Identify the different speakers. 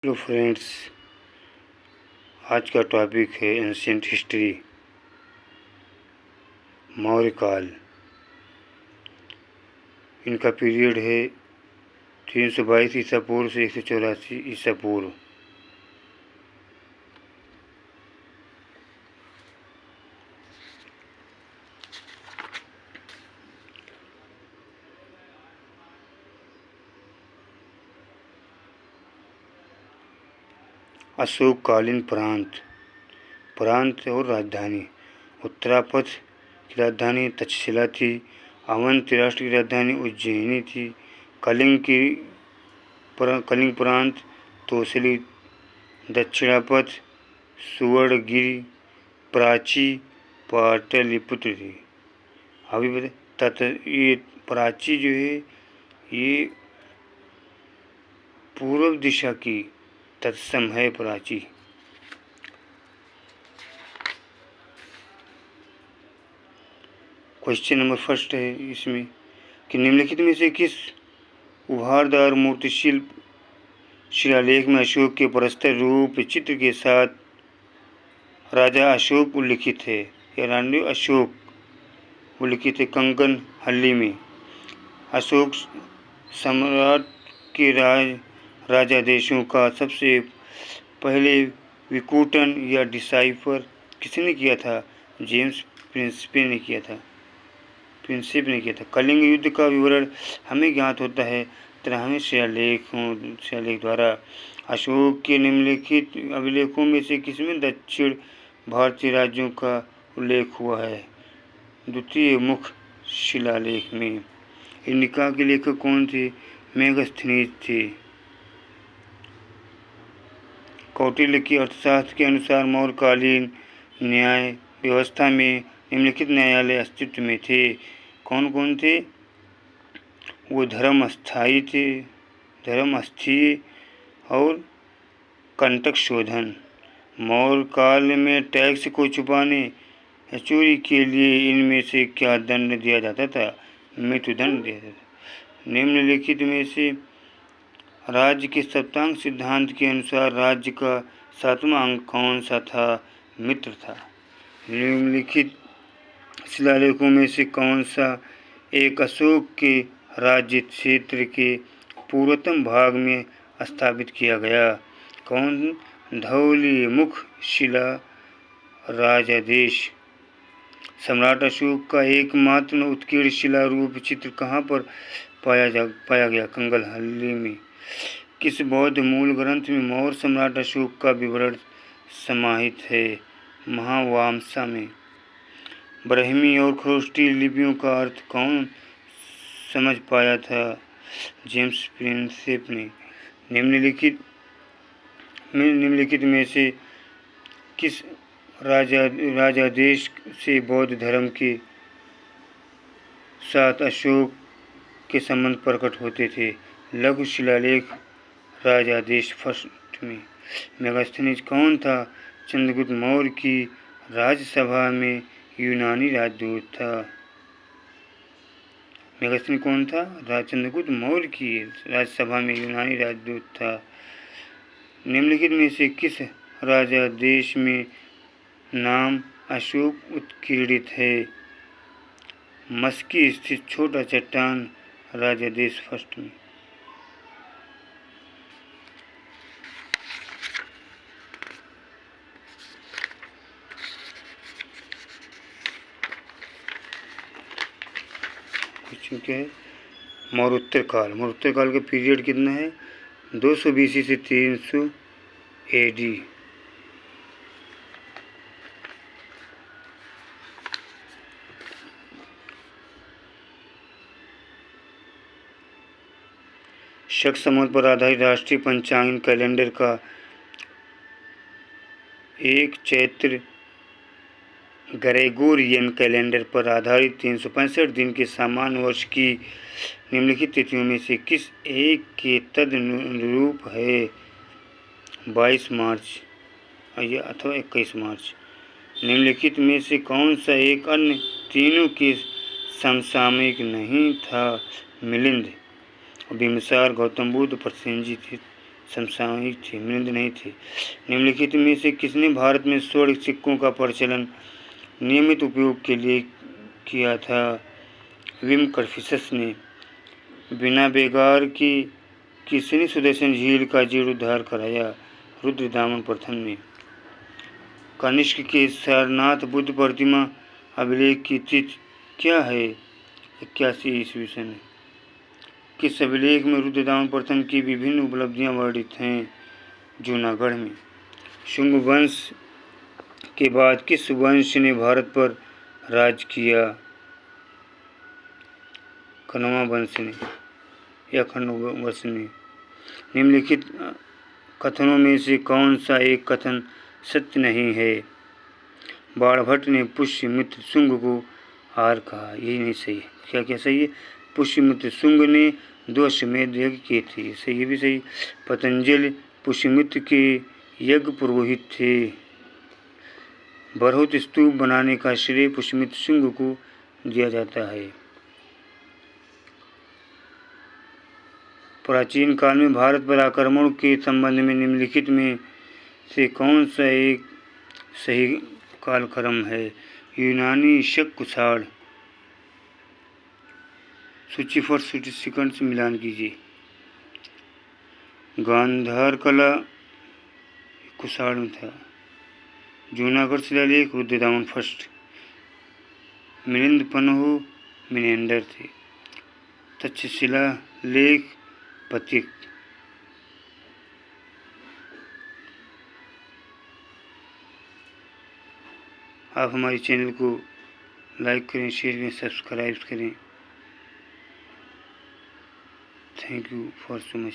Speaker 1: Hello friends, आज का topic है एंशियंट हिस्ट्री, मौर्य काल। इनका पीरियड है 322 ईसा पूर्व से 184 ईसा पूर्व। अशोककालीन प्रांत और राजधानी। उत्तरापथ की राजधानी तक्षशिला थी। अवंत राष्ट्र की राजधानी उज्जैनी थी। कलिंग प्रांत तोसली। दक्षिणापथ सुवर्णगिरि, प्राची, पाटलिपुत्र थी। अभी ये प्राची जो है ये पूर्व दिशा की तत्सम है। प्राची क्वेश्चन नंबर फर्स्ट है इसमें कि निम्नलिखित में से किस उभारदार मूर्तिशिल्प शिलालेख में अशोक के प्रस्तर रूप चित्र के साथ राजा अशोक उल्लिखित है या रानी अशोक उल्लिखित है? कंगन हल्ली में अशोक सम्राट के राजादेशों का सबसे पहले विकूटन या डिसाइफर किसने किया था? जेम्स प्रिंसिप ने किया था। कलिंग युद्ध का विवरण हमें ज्ञात होता है 13वें शिलालेख द्वारा। अशोक के निम्नलिखित अभिलेखों में से किसमें दक्षिण भारतीय राज्यों का उल्लेख हुआ है? द्वितीय मुख्य शिलालेख में। इंडिका के लेखक कौन थे? मेगास्थनीज थे। कौटिल्य की अर्थशास्त्र के अनुसार मौर्यकालीन न्याय व्यवस्था में निम्नलिखित न्यायालय अस्तित्व में थे। कौन कौन थे? वो धर्मस्थीय और कंटक शोधन। मौर्य काल में टैक्स को छुपाने या चोरी के लिए इनमें से क्या दंड दिया जाता था? मृत्युदंड दिया जाता था। निम्नलिखित में से राज्य के सप्तांग सिद्धांत के अनुसार राज्य का 7वां अंग कौन सा था? मित्र था। निम्नलिखित शिलालेखों में से कौन सा एक अशोक के राज्य क्षेत्र के पूर्वतम भाग में स्थापित किया गया? कौन? धौलीमुख शिला राजादेश। सम्राट अशोक का एकमात्र उत्कीर्ण शिला रूप चित्र कहाँ पर पाया गया? कंगन हल्ली में। किस बौद्ध मूल ग्रंथ में मौर्य सम्राट अशोक का विवरण समाहित है? महावंशा में। ब्राह्मी और खरोष्टी लिपियों का अर्थ कौन समझ पाया था? जेम्स प्रिंसिप ने। निम्नलिखित में से किस राजादेश से बौद्ध धर्म के साथ अशोक के संबंध प्रकट होते थे? लघु शिलालेख राजादेश फर्स्ट में। मेगास्थनीज कौन था? चंद्रगुप्त मौर्य की राज्यसभा में यूनानी राजदूत था। मेगास्थनीज कौन था? चंद्रगुप्त मौर्य की राज्यसभा में यूनानी राजदूत था। निम्नलिखित में से किस राजादेश में नाम अशोक उत्कीर्णित है? मस्की स्थित छोटा चट्टान राजादेश फर्स्ट में। क्या है? मौर्योत्तर काल का पीरियड कितना है? 200 BC से 300 AD। शक संवत पर आधारित राष्ट्रीय पंचांग कैलेंडर का एक चैत्र ग्रेगोरियन कैलेंडर पर आधारित 365 दिन के सामान्य वर्ष की निम्नलिखित तिथियों में से किस एक के तदनुरूप है? 22 मार्च अथवा 21 मार्च। निम्नलिखित में से कौन सा एक अन्य तीनों के समसामयिक नहीं था? मिलिंद, बिम्बिसार, गौतम बुद्ध, समसामयिक थे, मिलिंद नहीं थे। निम्नलिखित में से किसने भारत में स्वर्ण सिक्कों का प्रचलन नियमित उपयोग के लिए किया था? विम कर्फिसस ने। बिना बेगार की किसने सुदर्शन झील का जीर्णोद्धार कराया? रुद्रदामन प्रथम ने। कनिष्क के सारनाथ बुद्ध प्रतिमा अभिलेख की तिथि क्या है? 81 ईस्वी सन। किस अभिलेख में रुद्रदामन प्रथम की विभिन्न उपलब्धियां वर्णित हैं? जूनागढ़ में। शुंग वंश के बाद किस वंश ने भारत पर राज किया? कनवा वंश ने या खंडवा वंश ने। निम्नलिखित कथनों में से कौन सा एक कथन सत्य नहीं है? बाणभट्ट ने पुष्यमित्र शुंग को हार कहा, यही नहीं सही है। क्या क्या सही है? पुष्यमित्र शुंग ने 2 अश्वमेध यज्ञ किए थे, सही है भी सही। पतंजलि पुष्यमित्र के यज्ञ पुरोहित थे। बरहुत स्तूप बनाने का श्रेय पुष्यमित्र शुंग को दिया जाता है। प्राचीन काल में भारत पर आक्रमण के संबंध में निम्नलिखित में से कौन सा एक सही कालक्रम है? यूनानी शक कुषाण। सूची फॉर सेकंड से मिलान कीजिए। गांधार कला कुषाण में था। जूनागढ़ शिलालेख रुद्रदामन फर्स्ट। मिलिंद पन्हु मिनेंडर थे। तक्षशिला लेख पथिक। आप हमारे चैनल को लाइक करें, शेयर करें, सब्सक्राइब करें। Thank you for so much.